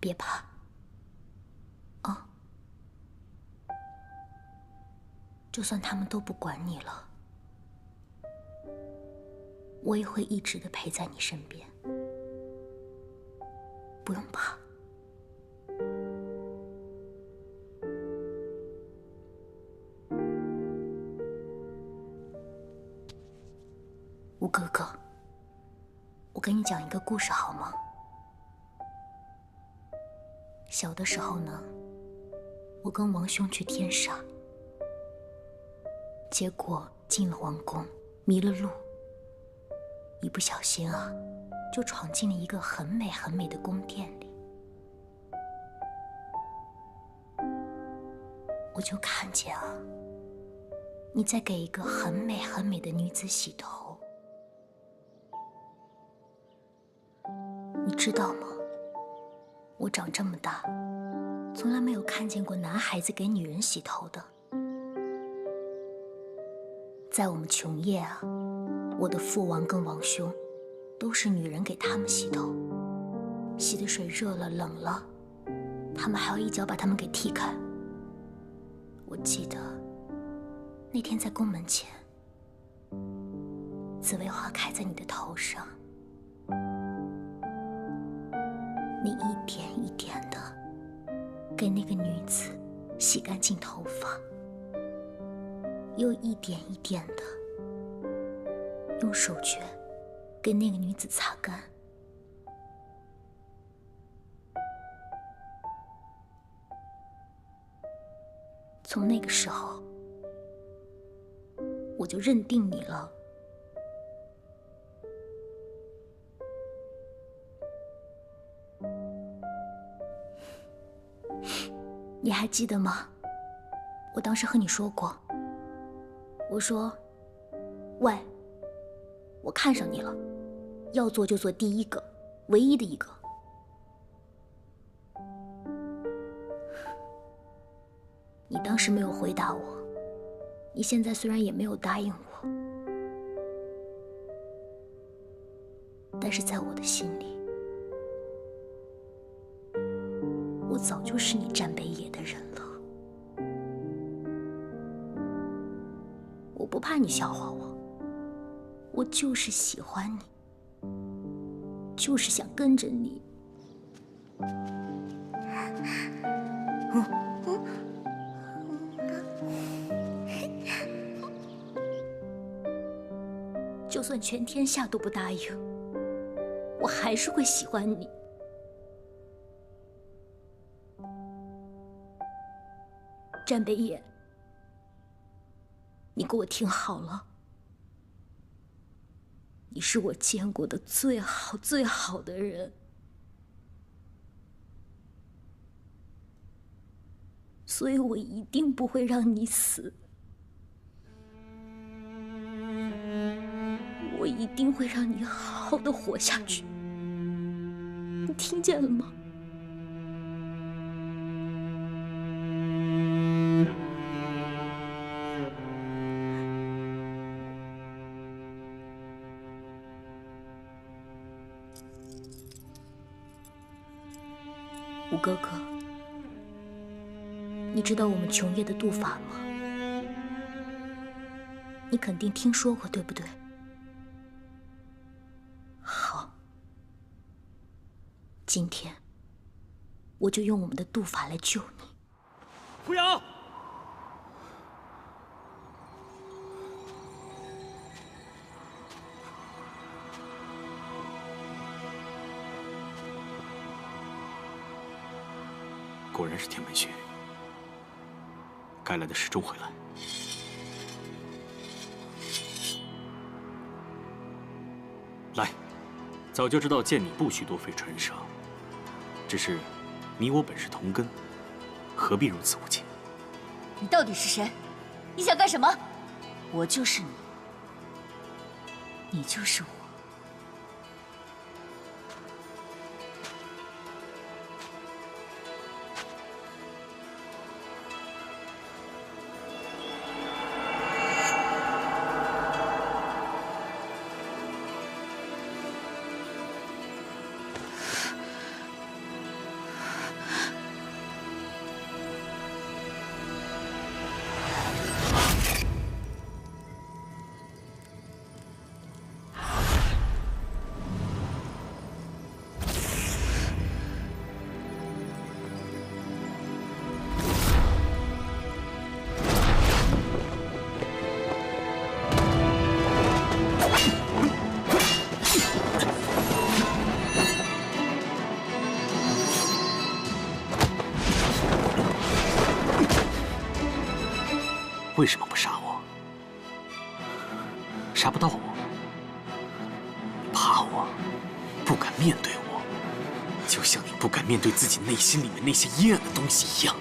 别怕，啊！就算他们都不管你了，我也会一直的陪在你身边，不用怕。吴哥哥，我给你讲一个故事好吗？小的时候呢，我跟王兄去天上，结果进了王宫，迷了路，一不小心啊，就闯进了一个很美很美的宫殿里。我就看见啊，你在给一个很美很美的女子洗头。你知道吗？我长这么大，从来没有看见过男孩子给女人洗头的。在我们琼叶啊，我的父王跟王兄都是女人给他们洗头，洗的水热了冷了，他们还要一脚把他们给踢开。我记得那天在宫门前，紫薇花开在你的头上，你一点一点的给那个女子洗干净头发，又一点一点的用手绢给那个女子擦干。从那个时候，我就认定你了。你还记得吗？我当时和你说过，我说，喂，我看上你了，要做就做第一个，唯一的一个。你当时没有回答我，你现在虽然也没有答应我，但是在我的心里，我早就是你战北野的人了。我不怕你笑话我，我就是喜欢你，就是想跟着你。就算全天下都不答应，我还是会喜欢你。战北野，你给我听好了，你是我见过的最好最好的人，所以我一定不会让你死，我一定会让你好好的活下去，你听见了吗？吴哥哥，你知道我们琼叶的渡法吗？你肯定听说过，对不对？好，今天我就用我们的渡法来救你。扶摇，果然是天门穴，该来的始终会来。来，早就知道见你不许多费唇舌，只是你我本是同根，何必如此无情？你到底是谁？你想干什么？我就是你，你就是我。为什么不杀我？杀不到我，怕我，不敢面对我，就像你不敢面对自己内心里面那些阴暗的东西一样。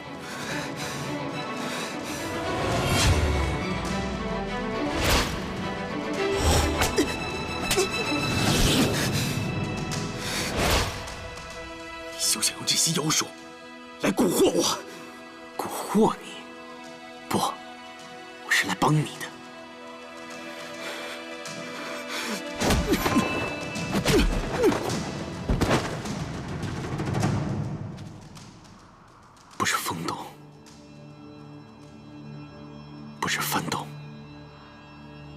你休想用这些妖术来蛊惑我！蛊惑你？不，我是来帮你的。不是风动，不是幡动，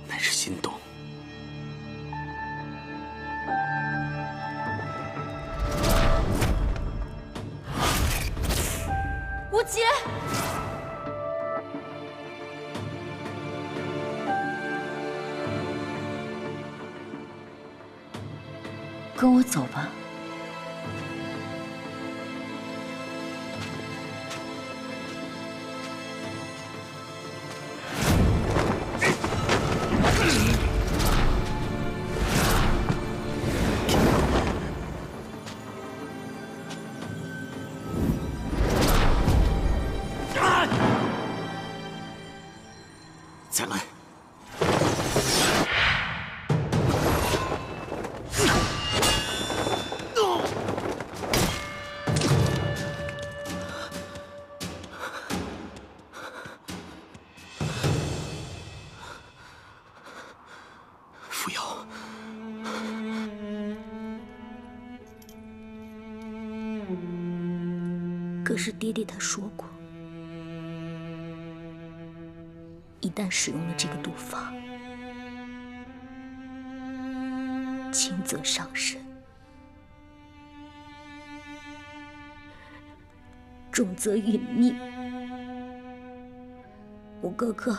乃是心动。无极，跟我走吧。再来！扶摇，可是爹爹他说过，一旦使用了这个毒法，轻则伤身，重则殒命。我哥哥，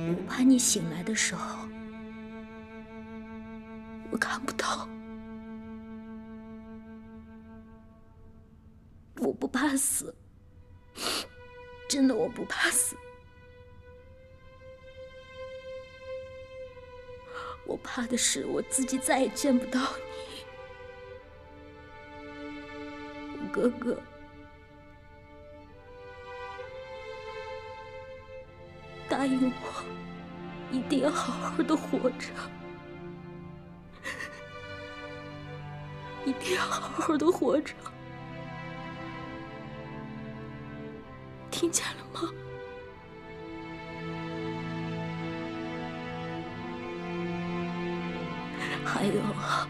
我怕你醒来的时候，我看不到。我不怕死，真的我不怕死。我怕的是我自己再也见不到你。我哥哥，答应我，一定要好好的活着，一定要好好的活着。听见了吗？还有啊，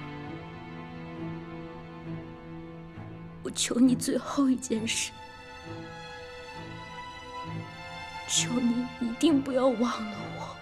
我求你最后一件事，求你一定不要忘了我。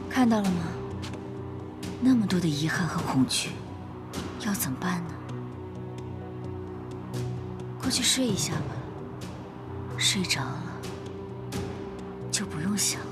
看到了吗？那么多的遗憾和恐惧，要怎么办呢？过去睡一下吧，睡着了就不用想了。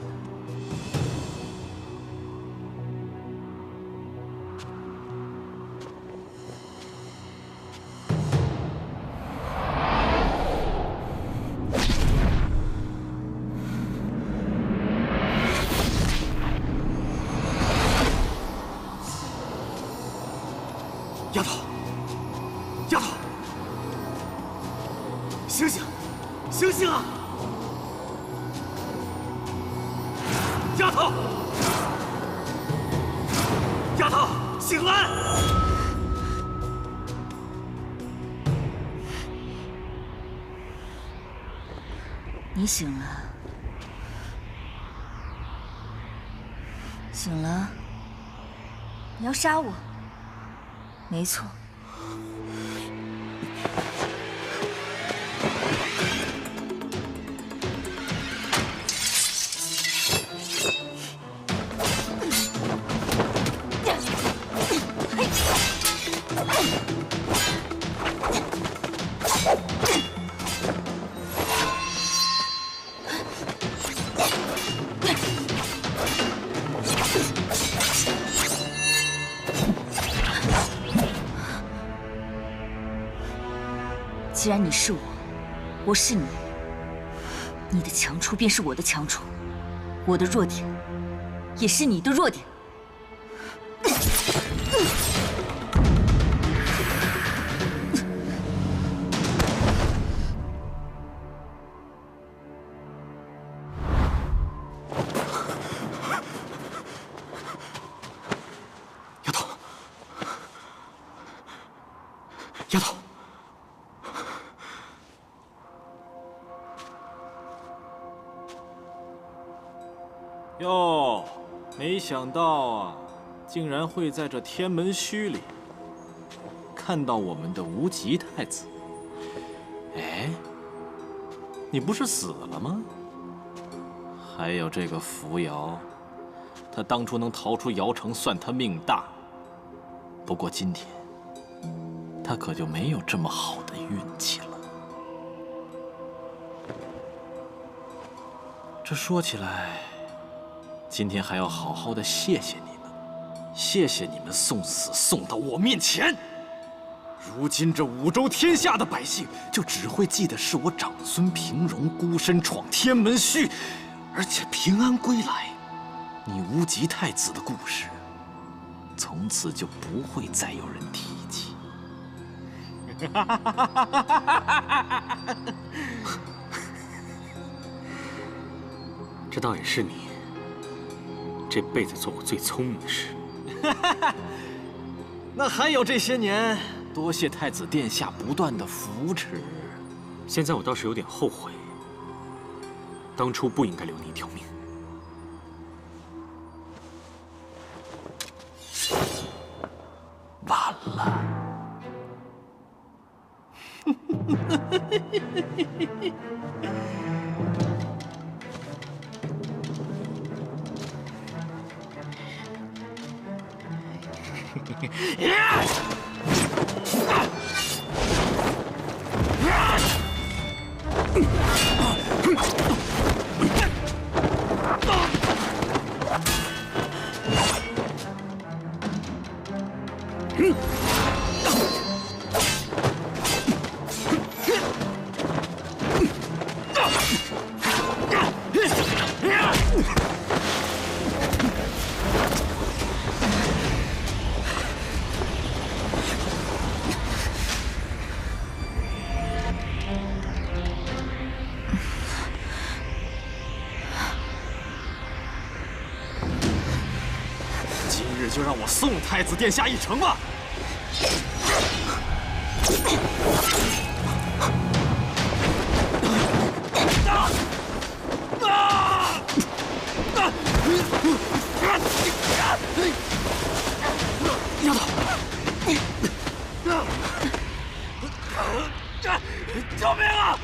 丫头，丫头，醒醒，醒醒啊！丫头，丫头，醒来！你醒了，醒了。你要杀我？没错。 既然你是我，我是你，你的强处便是我的强处，我的弱点也是你的弱点。丫头，丫头。 哟，没想到啊，竟然会在这天门虚里看到我们的无极太子。哎，你不是死了吗？还有这个扶摇，他当初能逃出瑶城，算他命大。不过今天，他可就没有这么好的运气了。这说起来。 今天还要好好的谢谢你们，谢谢你们送死送到我面前。如今这五州天下的百姓就只会记得是我长孙平荣孤身闯天门虚，而且平安归来。你无极太子的故事，从此就不会再有人提起。这倒也是你。 这辈子做过最聪明的事，那还有这些年，多谢太子殿下不断的扶持。现在我倒是有点后悔，当初不应该留你一条命。晚了。就让我送太子殿下一程吧。丫头，救命啊！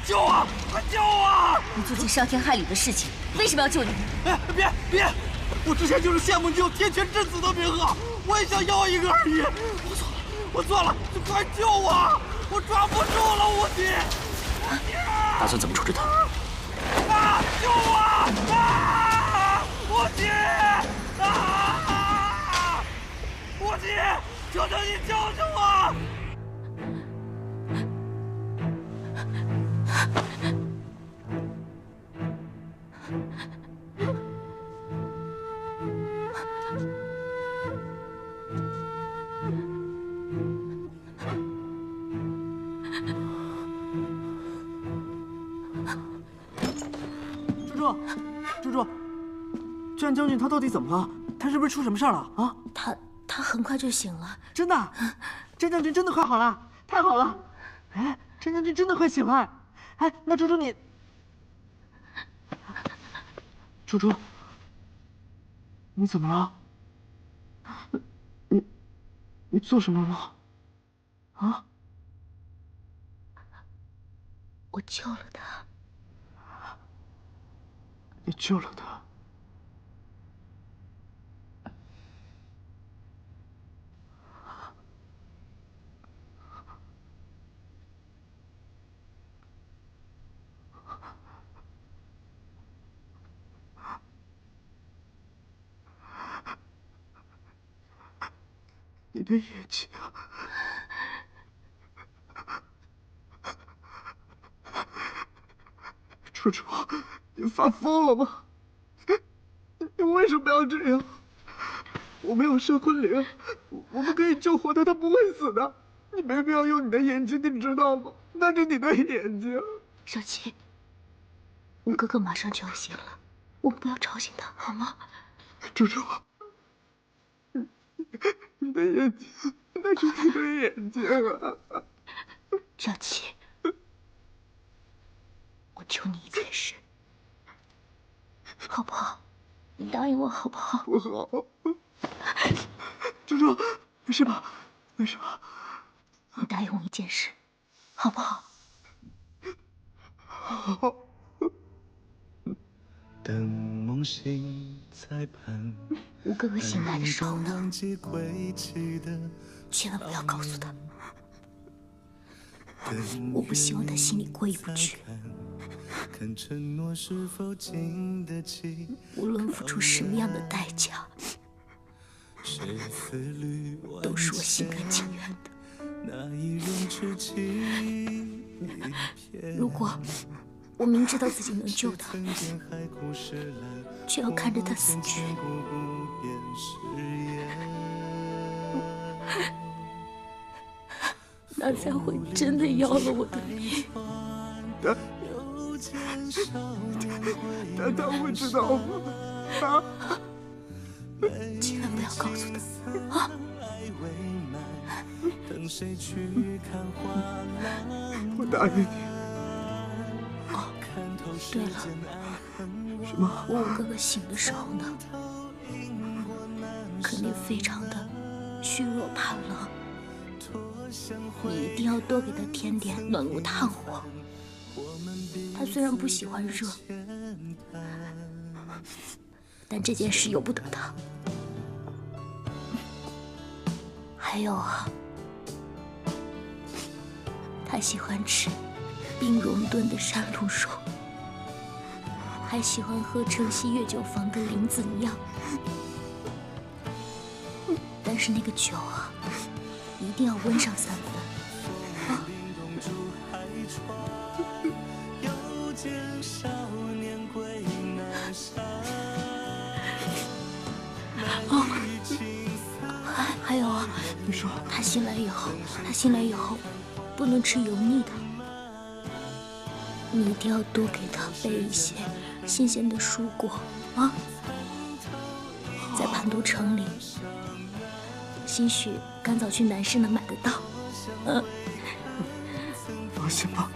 救我！快救我！你做尽伤天害理的事情，为什么要救你？哎，别！我之前就是羡慕你有天权之子的名号，我也想要一个而已。我错了，你快救我！我抓不住了，无极！打算怎么处置他？啊！救我！啊！无极！啊！无极！求求你救救我！猪猪，战将军他到底怎么了？他是不是出什么事儿了啊？他很快就醒了。真的？战将军真的快好了？太好了！哎，战将军真的快醒了！哎，那猪猪你，猪猪，你怎么了？你做什么了？啊？我救了他。你救了他？你的眼睛啊！楚楚，你发疯了吗？你为什么要这样？我们有摄魂灵，我们可以救活他，他不会死的。你没必要用你的眼睛，你知道吗？那是你的眼睛。小七，我哥哥马上就要醒了，我们不要吵醒他，好吗？楚楚，你的眼睛，那是你的眼睛啊！小七，我求你一件事，好不好？你答应我好不好？不好。楚楚，没事吧？没事吧？你答应我一件事，好不好？好。等梦醒在盼，我哥哥醒来的时候呢，千万不要告诉他，我不希望他心里过意不去。无论付出什么样的代价，都是我心甘情愿的。如果我明知道自己能救他，却要看着他死去，那才会真的要了我的命。他会知道吗？啊！千万不要告诉他啊！我答应你。哦，对了，什么？我哥哥醒的时候呢，肯定非常的虚弱怕冷，你一定要多给他添点暖炉炭火。他虽然不喜欢热，但这件事由不得他。还有啊，他喜欢吃冰蓉炖的山鹿肉，还喜欢喝城西月酒坊的林子酿。但是那个酒啊，一定要温上3分啊！哦，还有啊，你说他醒来以后，不能吃油腻的，你一定要多给他备一些新鲜的蔬果啊！在盘都城里，兴许赶早去南市能买得到。放心吧，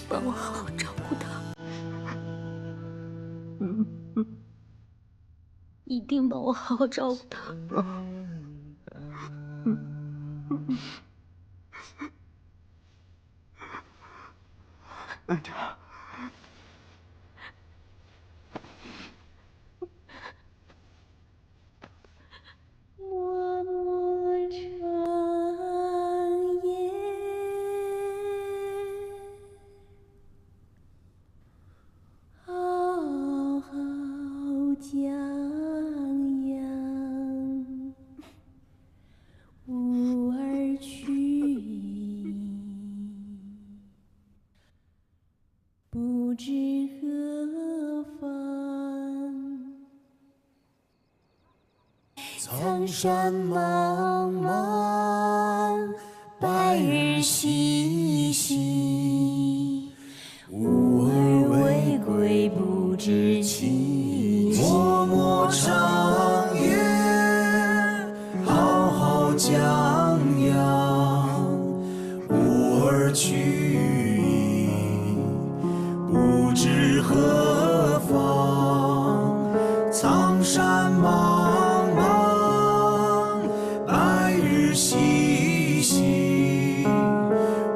帮我好好照顾他。一定帮我好好照顾他。慢点。默默长夜，浩浩江洋，无而去，不知何方。苍山茫茫，白日西西，无儿为归不知而去矣，不知何方。苍山茫茫，白日西西，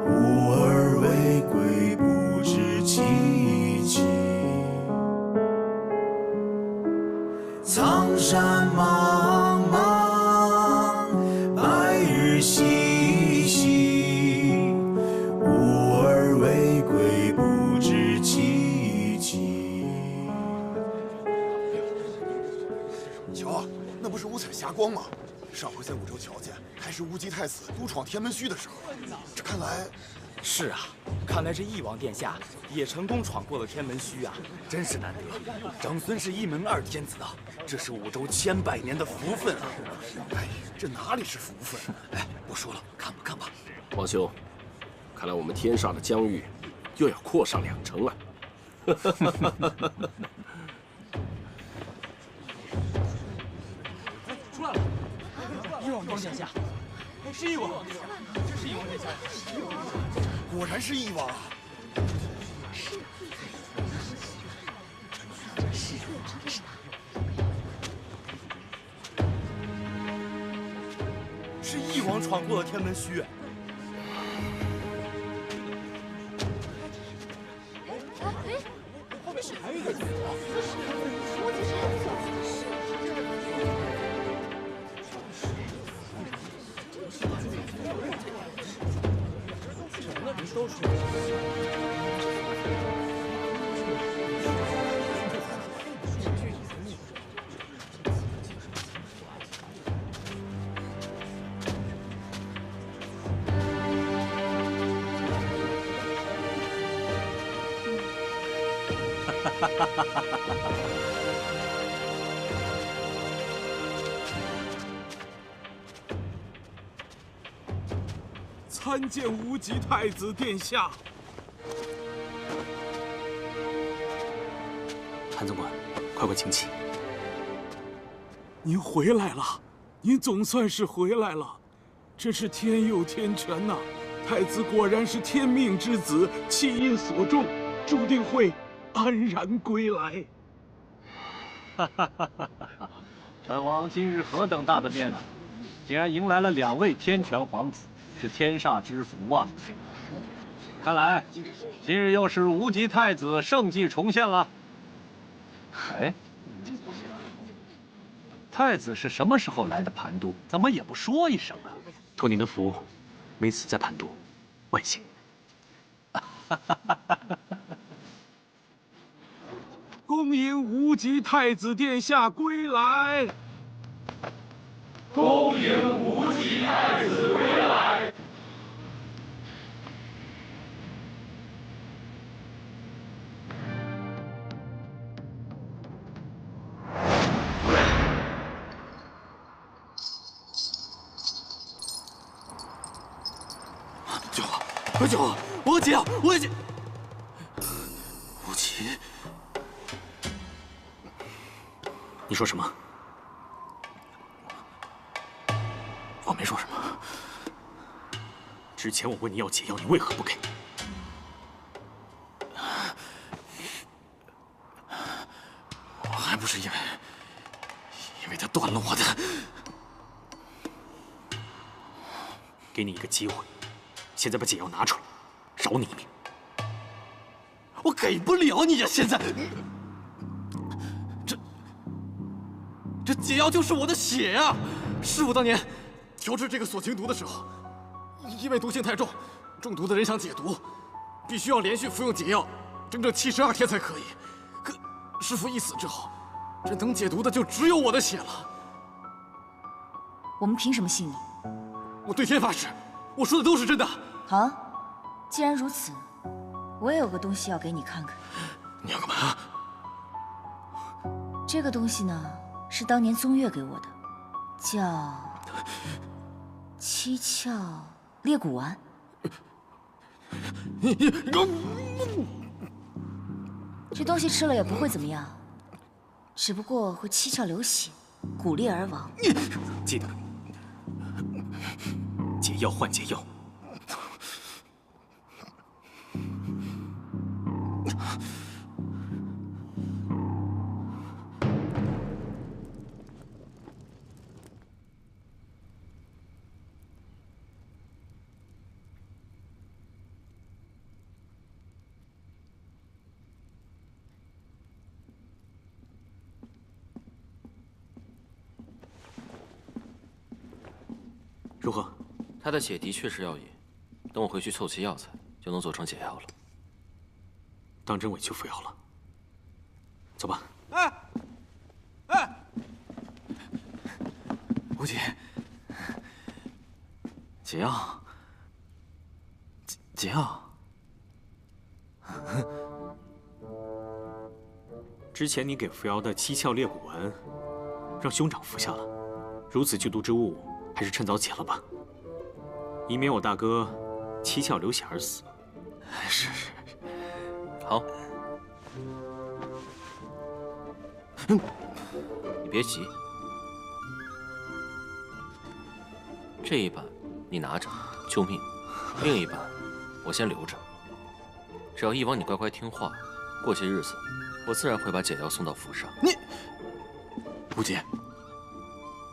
吾儿未归，不知其期。苍山茫茫，白日西西，吾儿未归，不知其期。瞧啊，那不是五彩霞光吗？上回在五洲瞧见，还是无极太子独闯天门虚的时候。这看来，是啊，看来这翼王殿下也成功闯过了天门虚啊，真是难得。长孙是一门二天子啊，这是五洲千百年的福分啊！哎，这哪里是福分？哎，不说了，看吧看吧。王兄，看来我们天煞的疆域又要扩上2城了。出来了，翼王殿下，是翼王，这是翼王殿下，果然是翼王啊！是翼王闯过了天门虚。后面是还有一个人。都是。参见无极太子殿下。韩总管，快请起。您回来了，您总算是回来了，真是天佑天全呐！太子果然是天命之子，弃因所中，注定会安然归来。本王今日何等大的面子，竟然迎来了2位天权皇子，是天煞之福啊！看来今日又是无极太子圣迹重现了。哎，太子是什么时候来的盘都？怎么也不说一声啊？托您的福，没死在盘都，万幸。恭迎无极太子殿下归来！恭迎无极太子归来！救我！无极啊！无极！无极！你说什么？我没说什么。之前我问你要解药，你为何不给？我还不是因为他断了我的。给你一个机会，现在把解药拿出来，饶你一命。我给不了你呀！现在，这解药就是我的血呀！师傅当年调制这个锁情毒的时候，因为毒性太重，中毒的人想解毒，必须要连续服用解药，整整72天才可以。可师傅一死之后，这能解毒的就只有我的血了。我们凭什么信你？我对天发誓，我说的都是真的。好，既然如此，我也有个东西要给你看看。你要干嘛？这个东西呢，是当年宗岳给我的，叫七窍裂骨丸。这东西吃了也不会怎么样，只不过会七窍流血，骨裂而亡。记得，解药换解药，如何？他的血的确是药引，等我回去凑齐药材，就能做成解药了。当真委屈扶摇了。走吧。哎，无极，解药，解药。之前你给扶摇的七窍裂骨丸，让兄长服下了，如此剧毒之物，还是趁早解了吧，以免我大哥七窍流血而死。是。好。你别急，这一板你拿着救命，另一板我先留着。只要一王你乖乖听话，过些日子我自然会把解药送到府上。你，无极，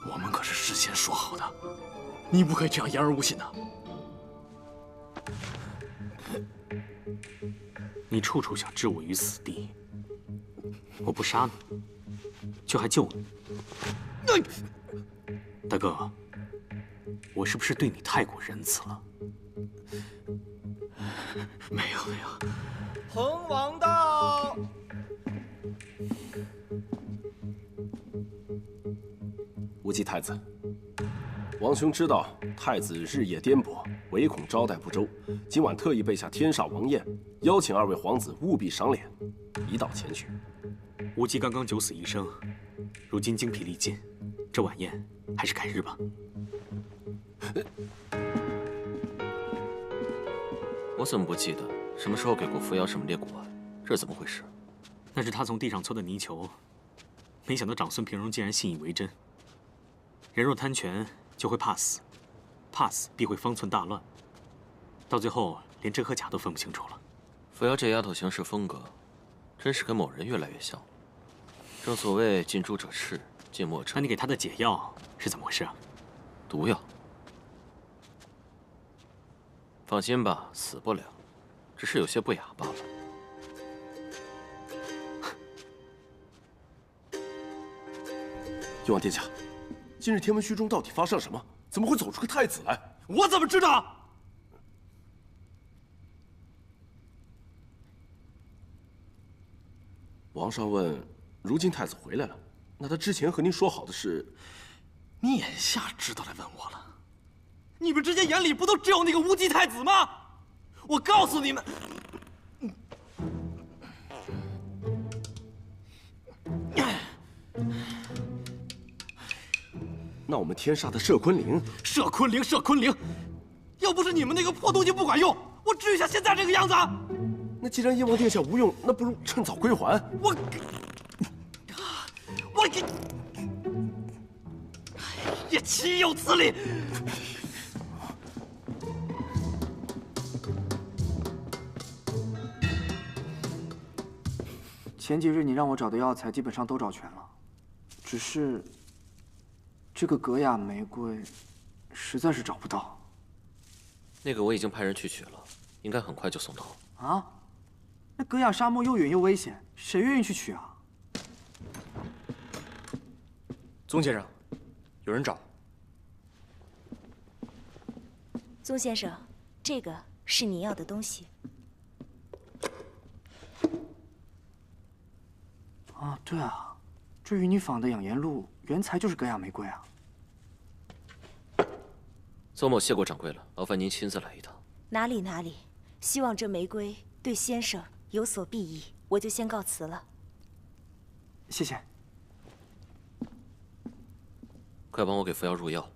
我们可是事先说好的，你不可以这样言而无信的。你处处想置我于死地，我不杀你，却还救你。大哥，我是不是对你太过仁慈了？没有。彭王到。无极太子，王兄知道太子日夜颠簸，唯恐招待不周，今晚特意备下天煞王宴，邀请二位皇子务必赏脸，一道前去。无极刚刚九死一生，如今精疲力尽，这晚宴还是改日吧。我怎么不记得什么时候给过扶摇什么裂骨丸？这是怎么回事？那是他从地上搓的泥球，没想到长孙平荣竟然信以为真。人若贪权，就会怕死，怕死必会方寸大乱，到最后连真和假都分不清楚了。扶摇这丫头行事风格，真是跟某人越来越像。正所谓近朱者赤，近墨者……那你给他的解药是怎么回事啊？毒药。放心吧，死不了，只是有些不雅罢了。誉王殿下，今日天文虚中到底发生了什么？怎么会走出个太子来？我怎么知道？王上问，如今太子回来了，那他之前和您说好的是？你眼下知道来问我了？你们之间眼里不都只有那个无极太子吗？我告诉你们，那我们天煞的射昆凌，射昆凌，要不是你们那个破东西不管用，我至于像现在这个样子？那既然燕王殿下无用，那不如趁早归还。我也岂有此理！前几日你让我找的药材基本上都找全了，只是这个格雅玫瑰实在是找不到。那个我已经派人去取了，应该很快就送到。啊？那格雅沙漠又远又危险，谁愿意去取啊？宗先生，有人找。宗先生，这个是你要的东西。啊，对啊，这与你仿的养颜露原材就是格雅玫瑰啊。邹某谢过掌柜了，劳烦您亲自来一趟。哪里，希望这玫瑰对先生有所裨益，我就先告辞了。谢谢。快帮我给扶摇入药。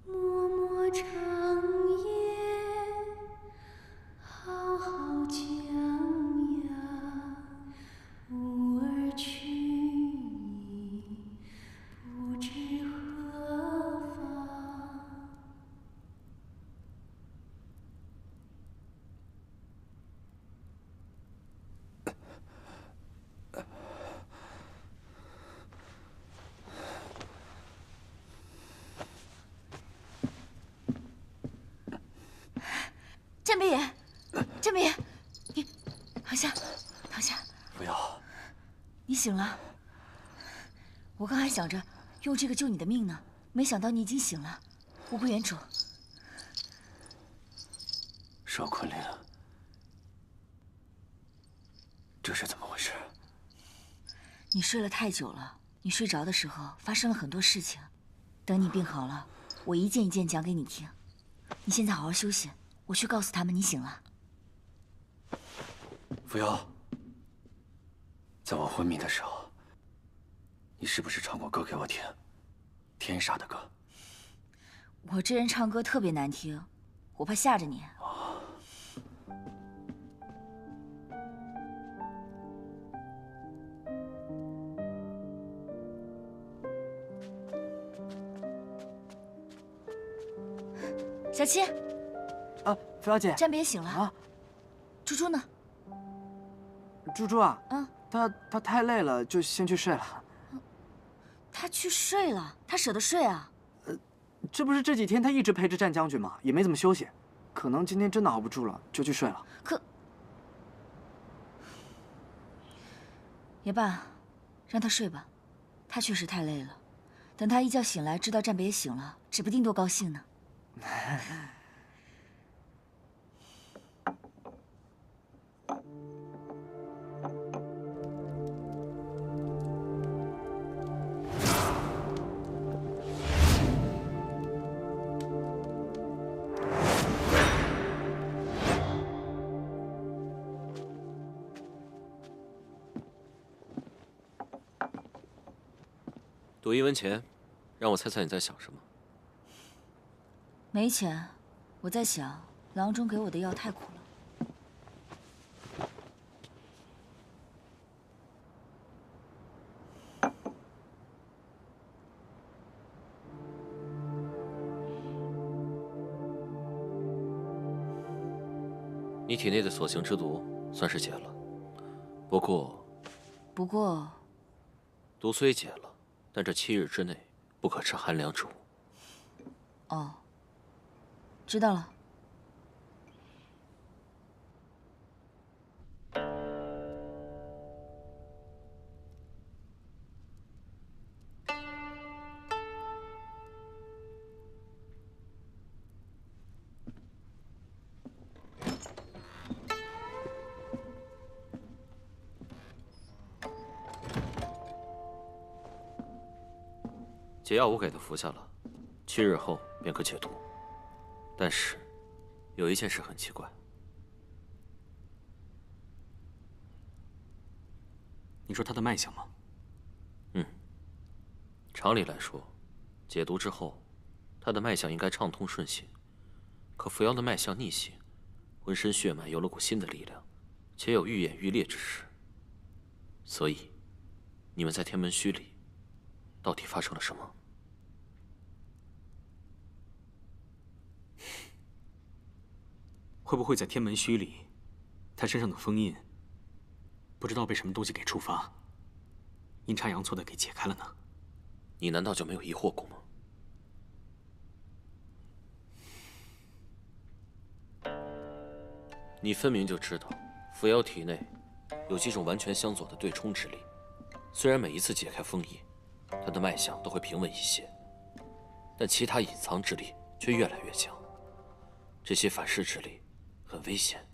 默默长夜，浩浩江洋，吾儿去矣，不知何方。战北野，战北野，你躺下，躺下。不要。你醒了。我刚还想着用这个救你的命呢，没想到你已经醒了。无不原主。少昆凌，这是怎么回事？你睡了太久了，你睡着的时候发生了很多事情。等你病好了，我一件一件讲给你听。你现在好好休息，我去告诉他们你醒了。扶摇，在我昏迷的时候，你是不是唱过歌给我听？天煞的歌。我这人唱歌特别难听，我怕吓着你。小七，啊，扶摇姐，占别醒了啊。猪猪呢？猪猪啊，嗯，他太累了，就先去睡了。他去睡了，他舍得睡啊？这不是这几天他一直陪着战将军吗？也没怎么休息，可能今天真的熬不住了，就去睡了。也罢，让他睡吧。他确实太累了，等他一觉醒来，知道战北也醒了，指不定多高兴呢。赌1文钱，让我猜猜你在想什么。没钱，我在想，郎中给我的药太苦了。你体内的锁形之毒算是解了，不过，毒虽解了，但这7日之内不可吃寒凉之物。哦，知道了。解药我给他服下了，7日后便可解毒。但是，有一件事很奇怪。你说他的脉象吗？常理来说，解毒之后，他的脉象应该畅通顺行。可扶摇的脉象逆行，浑身血脉有了股新的力量，且有愈演愈烈之势。所以，你们在天门虚里，到底发生了什么？会不会在天门虚里，他身上的封印，不知道被什么东西给触发，阴差阳错的给解开了呢？你难道就没有疑惑过吗？你分明就知道，扶摇体内有几种完全相左的对冲之力。虽然每一次解开封印，他的脉象都会平稳一些，但其他隐藏之力却越来越强。这些反噬之力很危险。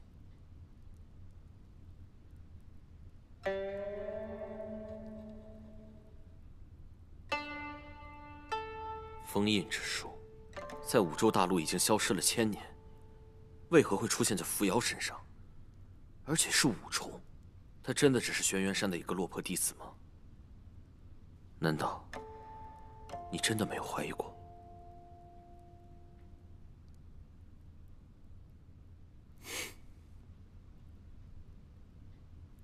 封印之术，在五洲大陆已经消失了1000年，为何会出现在扶摇身上？而且是五洲，他真的只是玄元山的一个落魄弟子吗？难道你真的没有怀疑过？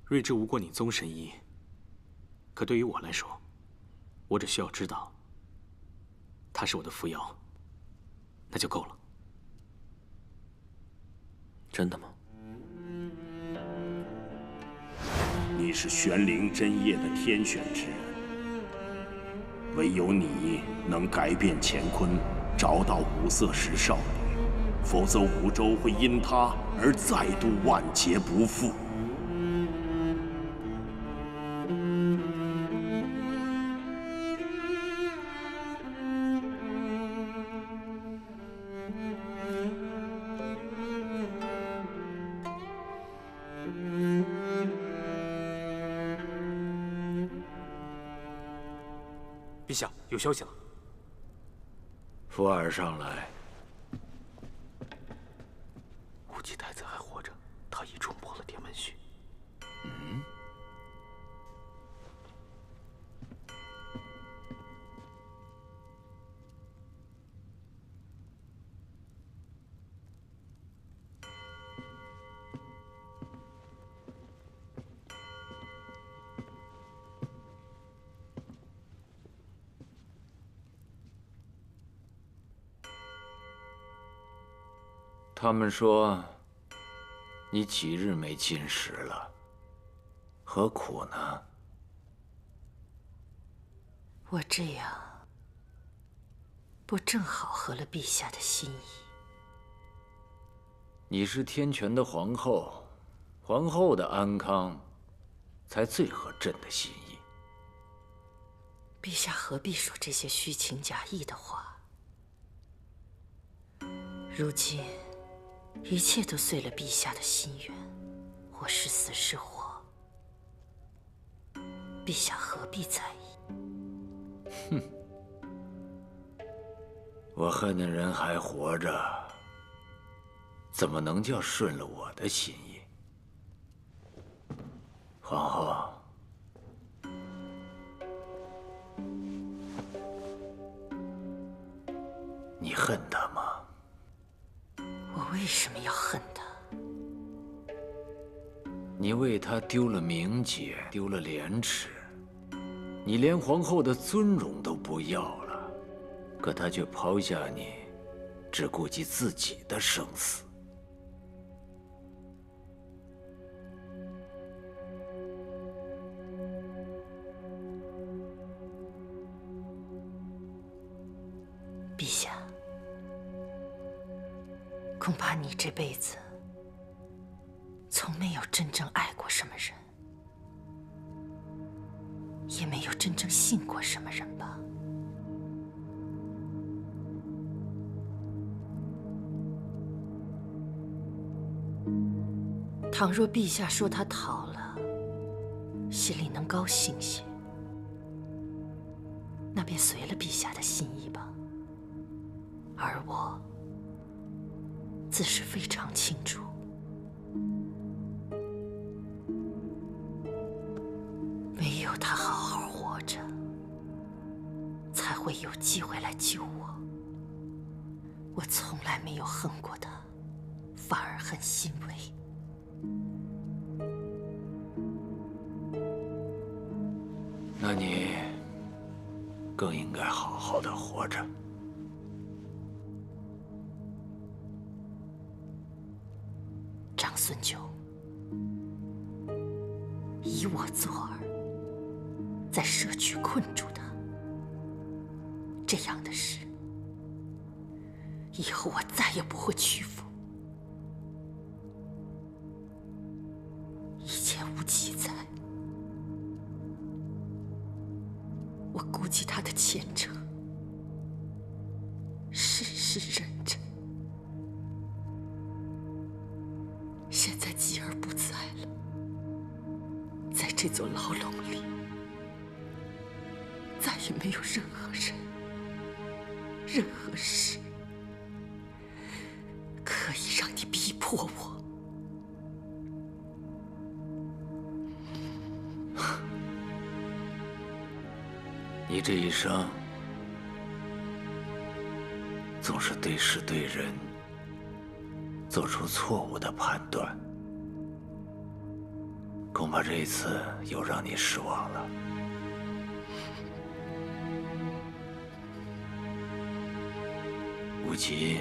睿智无过你宗神医，可对于我来说，我只需要知道他是我的扶摇，那就够了。真的吗？你是玄灵真业的天选之人，唯有你能改变乾坤，找到五色石少女，否则五洲会因他而再度万劫不复。有消息了。福尔上来。无极太子还活着，他已冲破了天门虚。嗯。他们说，你几日没进食了，何苦呢？我这样，不正好合了陛下的心意？你是天权的皇后，皇后的安康，才最合朕的心意。陛下何必说这些虚情假意的话？如今。 一切都遂了陛下的心愿，我是死是活，陛下何必在意？哼！我恨的人还活着，怎么能叫顺了我的心意？皇后，你恨他吗？ 我为什么要恨他？你为他丢了名节，丢了廉耻，你连皇后的尊荣都不要了，可他却抛下你，只顾及自己的生死。陛下。 恐怕你这辈子从没有真正爱过什么人，也没有真正信过什么人吧？倘若陛下说他逃了，心里能高兴些，那便随了陛下的心意吧。而我。 自是非常清楚，唯有他好好活着，才会有机会来救我。我从来没有恨过他，反而很欣慰。那你更应该好好的活着。 长孙九，以我作饵，在社区困住他，这样的事，以后我再也不会屈服。以前无忌在，我顾及他的前程，事事忍着。 现在吉儿不在了，在这座牢笼里，再也没有任何人、任何事可以让你逼迫我。你这一生总是对事对人。 做出错误的判断，恐怕这一次又让你失望了。无极，